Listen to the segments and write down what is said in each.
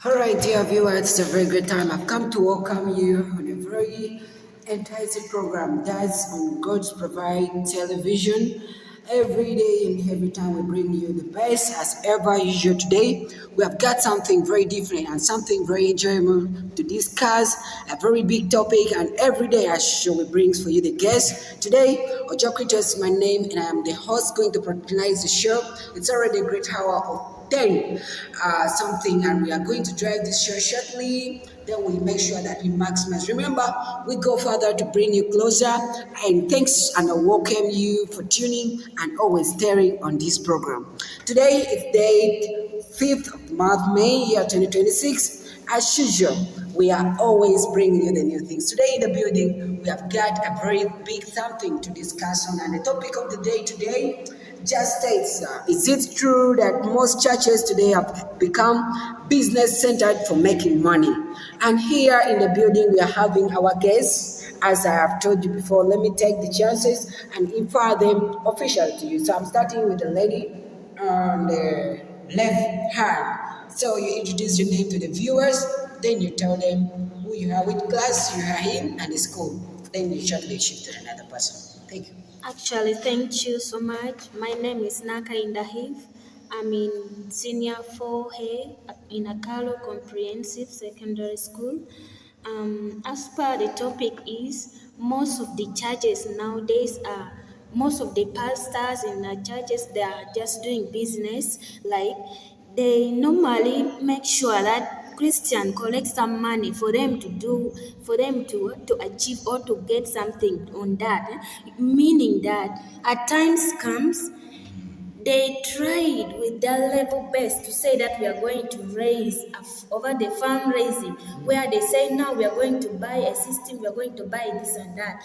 All right, dear viewers, it's a very great time. I've come to welcome you on a very enticing program that's on God's Provide Television. Every day and every time we bring you the best as ever usual. Today, we have got something very different and something very enjoyable to discuss, a very big topic, and every day as show we brings for you the guest. Today, Ojo Krito is my name, and I am the host going to patronize the show. It's already a great hour of 10 something, and we are going to drive this show shortly. Then we make sure that we maximize. Remember, we go further to bring you closer. And thanks, and I welcome you for tuning and always staring on this program. Today is day 5th of the month, May, year 2026. As usual, we are always bringing you the new things. Today in the building, we have got a very big something to discuss on, and the topic of the day today just states, is it true that most churches today have become business centered for making money? And here in the building, we are having our guests. As I have told you before, let me take the chances and inform them officially to you. So I'm starting with the lady on the left hand. So you introduce your name to the viewers, then you tell them who you are, which class you are in, and the school. Then you shortly shift to another person. Thank you. Actually, thank you so much. My name is Naka Indahiv. I'm in senior 4A in Akalo Comprehensive Secondary School. As per the topic is, most of the churches nowadays are, most of the pastors in the churches, they are just doing business. Like they normally make sure that Christian collect some money for them to do, for them to achieve or to get something on that. Meaning that at times comes they tried with their level best to say that we are going to raise over the fundraising, where they say now we are going to buy a system, we are going to buy this and that.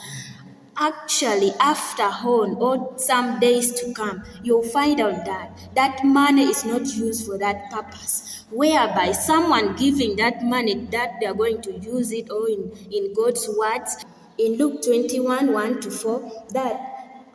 Actually, after all, or some days to come, you'll find out that that money is not used for that purpose, whereby someone giving that money that they are going to use it or in God's words, in Luke 21, 1 to 4, that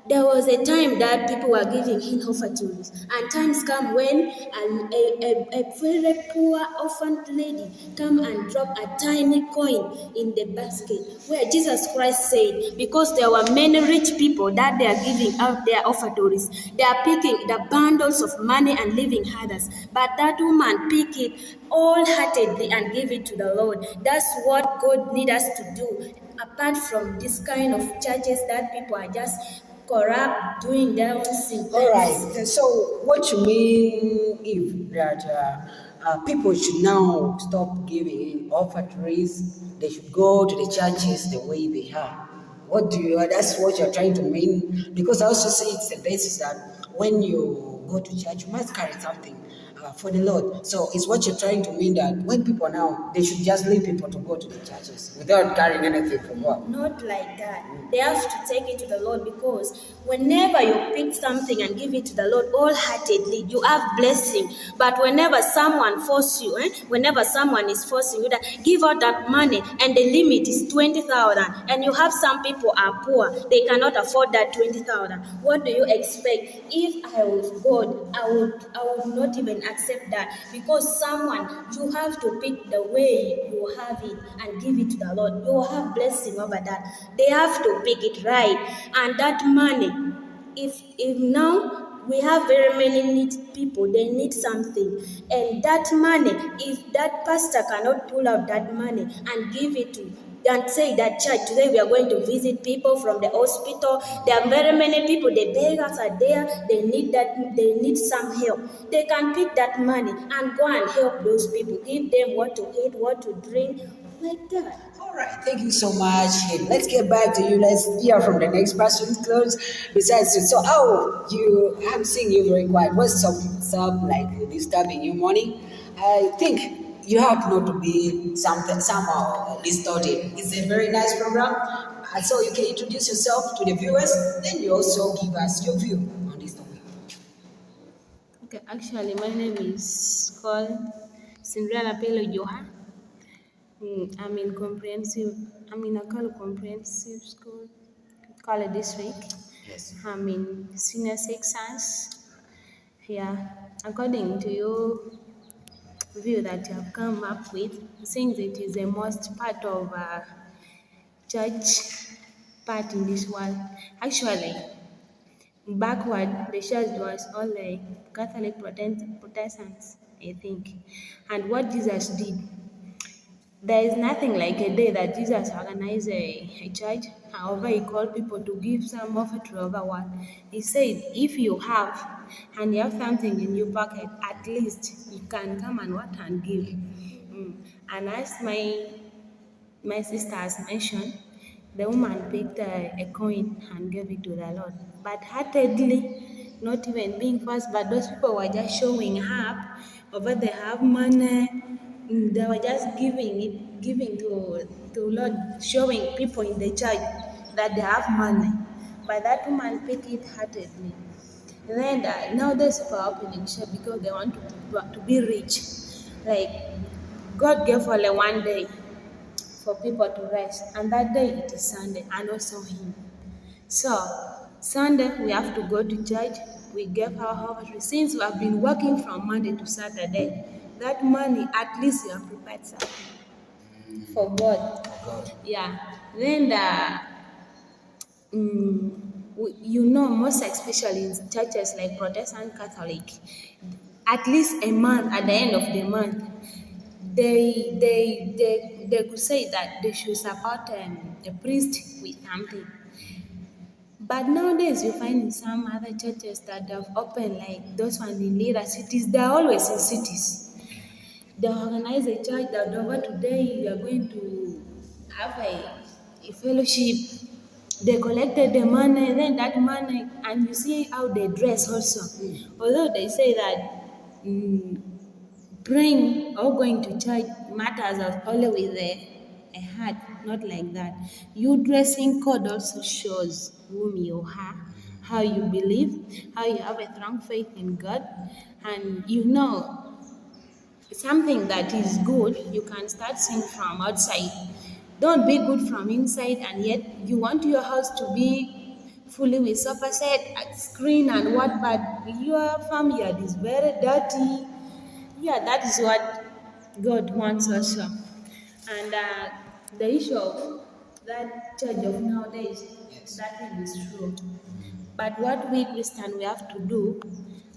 there was a time that people were giving in offertories, and times come when a very poor orphaned lady come and drop a tiny coin in the basket, where Jesus Christ said, because there were many rich people that they are giving out their offertories, they are picking the bundles of money and leaving others, but that woman pick it wholeheartedly and give it to the Lord. That's what God needs us to do. Apart from this kind of churches that people are just corrupt, doing their own thing. All right. So, what you mean if that people should now stop giving in offertories? They should go to the churches the way they are. What do you? That's what you're trying to mean. Because I also see it's the basis that when you go to church, you must carry something for the Lord. So, it's what you're trying to mean that when people now they should just leave people to go to the churches without carrying anything from God. Not like that. They have to take it to the Lord, because whenever you pick something and give it to the Lord wholeheartedly, you have blessing. But whenever someone forces you, whenever someone is forcing you that give out that money and the limit is 20,000, and you have some people are poor, they cannot afford that 20,000. What do you expect? If I was God, I would not even accept that, because someone, you have to pick the way you have it and give it to the Lord. You will have blessing over that. They have to pick it right. And that money, if now we have very many need people, they need something. And that money, if that pastor cannot pull out that money and give it to and say that church, today we are going to visit people from the hospital. There are very many people, the beggars are there, they need some help. They can pick that money and go and help those people, give them what to eat, what to drink, like that. All right, thank you so much. Hey, let's get back to you. Let's hear from the next person close. Besides you, so I'm seeing you very quiet. What's some like disturbing you morning? I think you have not to be something somehow distorted. It's a very nice program, so you can introduce yourself to the viewers. Then you also give us your view on this topic. Okay, actually, my name is called Cinderella Pelo Joha. I'm in comprehensive. I'm in Akalo Comprehensive School, Kala District. Yes. I'm in senior 6 science. Yeah, according to you, view that you have come up with, since it is the most part of church part in this world. Actually, backward, the church was all the Catholic Protestants, I think. And what Jesus did, there is nothing like a day that Jesus organized a church. However, he called people to give some offering over what he said. If you have and you have something in your pocket, at least you can come and what and give. And as my sister has mentioned, the woman picked a coin and gave it to the Lord. But heartedly, not even being fast, but those people were just showing up. Over they have money, they were just giving to Lord, showing people in the church that they have money. But that woman picked it heartedly. Then now those people are opening shop because they want to be rich. Like God gave only one day for people to rest, and that day it is Sunday, and also Him. So, Sunday we have to go to church, we give our offering. Since we have been working from Monday to Saturday, that money at least you have prepared something for God. Yeah. Then most especially in churches like Protestant Catholic, at least a month at the end of the month, they could say that they should support a priest with something. But nowadays, you find in some other churches that have opened, like those ones in little cities, they're always in cities. They organize a church that over today we are going to have a fellowship. They collected the money, then that money, and you see how they dress also. Although they say that praying or going to church matters as only with a heart, not like that. You dressing code also shows whom you are, how you believe, how you have a strong faith in God, and something that is good, you can start seeing from outside. Don't be good from inside, and yet you want your house to be fully with sofa set, screen, and what, but your farm yard is very dirty. Yeah, that is what God wants also. And the issue of that church of nowadays, that thing is true. But what we Christians we have to do,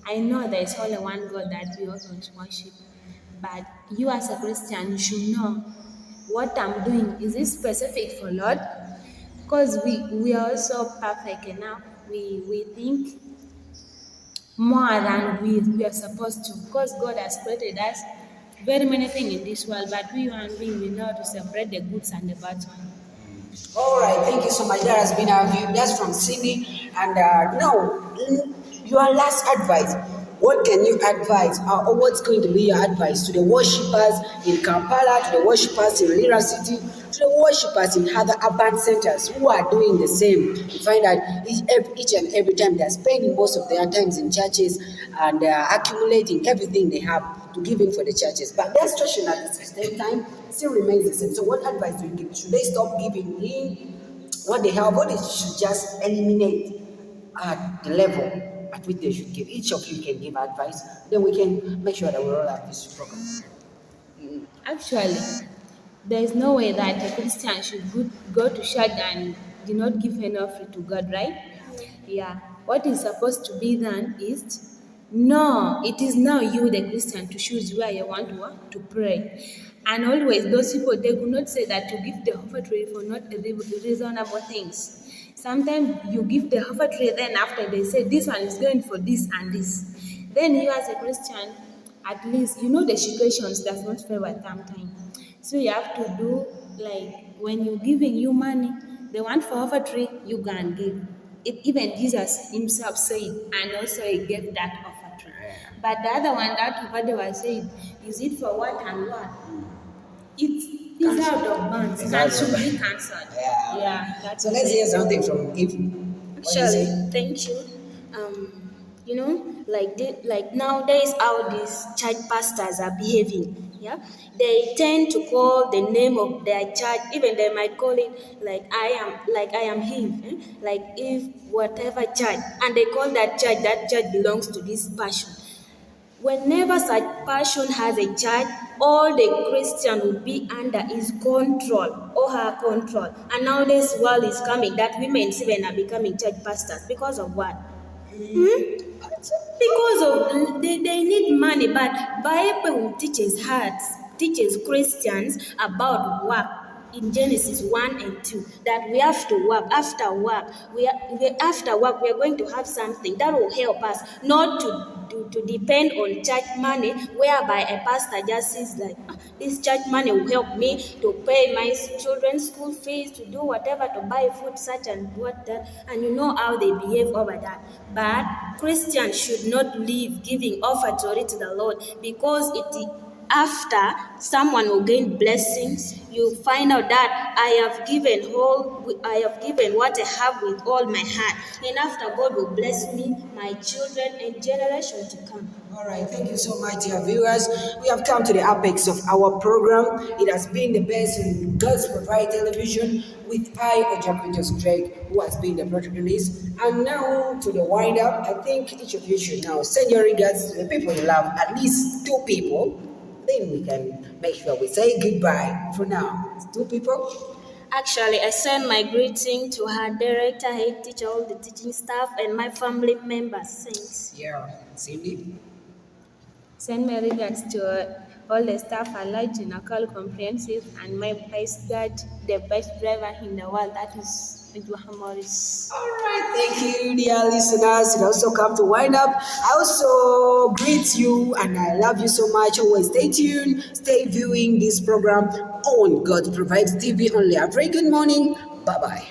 I know there is only one God that we always worship. But you as a Christian, you should know what I'm doing. Is it specific for Lord? Because we are also perfect enough. We think more than we are supposed to. Because God has created us very many things in this world, but we human beings we know how to separate the goods and the bad ones. All right, thank you so much. That has been our view. That's from Cindy. And now, your last advice. What can you advise, or what's going to be your advice to the worshippers in Kampala, to the worshippers in Lira City, to the worshippers in other urban centers who are doing the same? You find that each and every time they're spending most of their times in churches and accumulating everything they have to give in for the churches. But their situation at the same time still remains the same. So what advice do you give? Should they stop giving in what they have, or they should just eliminate the level at which they should give? Each of you can give advice, then we can make sure that we roll out this program. Actually, there is no way that a Christian should go to church and do not give an offering to God, right? Yeah. What is supposed to be done is no, it is now you, the Christian, to choose where you want to pray. And always, those people, they could not say that you give the offering for not reasonable things. Sometimes you give the offering, then after they say this one is going for this and this. Then you as a Christian, at least you know the situations does not favor sometimes. So you have to do like when you're giving you money, the one for offering you can give. It, even Jesus himself said, and also he gave that offering. But the other one that what they were saying, is it for what and what? It is out of bounds and should be cancelled. Yeah, that's So let's hear something from Eve. Actually, thank you. Like nowadays, how these church pastors are behaving. Yeah, they tend to call the name of their church. Even they might call it I am him. Like if whatever church, and they call that church belongs to this passion. Whenever such person has a church, all the Christian will be under his control or her control. And now this world is coming that women even are becoming church pastors because of what? Because of they need money, but Bible teaches Christians about work in Genesis 1 and 2 that we have to work. After work, we are going to have something that will help us not to depend on church money, whereby a pastor just says like, this church money will help me to pay my children's school fees, to do whatever, to buy food, such and what that, and you know how they behave over that. But Christians should not leave giving offertory to the Lord, because after someone will gain blessings, you find out that I have given what I have with all my heart, and after God will bless me, my children, and generation to come. All right, thank you so much, dear viewers. We have come to the apex of our program. It has been the best in God's Provide Television with Ojakuntos Drake, who has been the protagonist. And now to the wind up, I think each of you should now send your regards to the people you love, at least 2 people. Then we can make sure we say goodbye for now. 2 people. Actually, I send my greeting to her director, head teacher, all the teaching staff, and my family members. Thanks. Yeah, Cindy. Send my regards to all the staff at large in Nakal Comprehensive and my vice guard, the best driver in the world, that is Johan Morris. All right, thank you, dear listeners. It also come to wind up. I also greet you and I love you so much. Always stay tuned, stay viewing this program on God Provides TV only. A very good morning. Bye bye.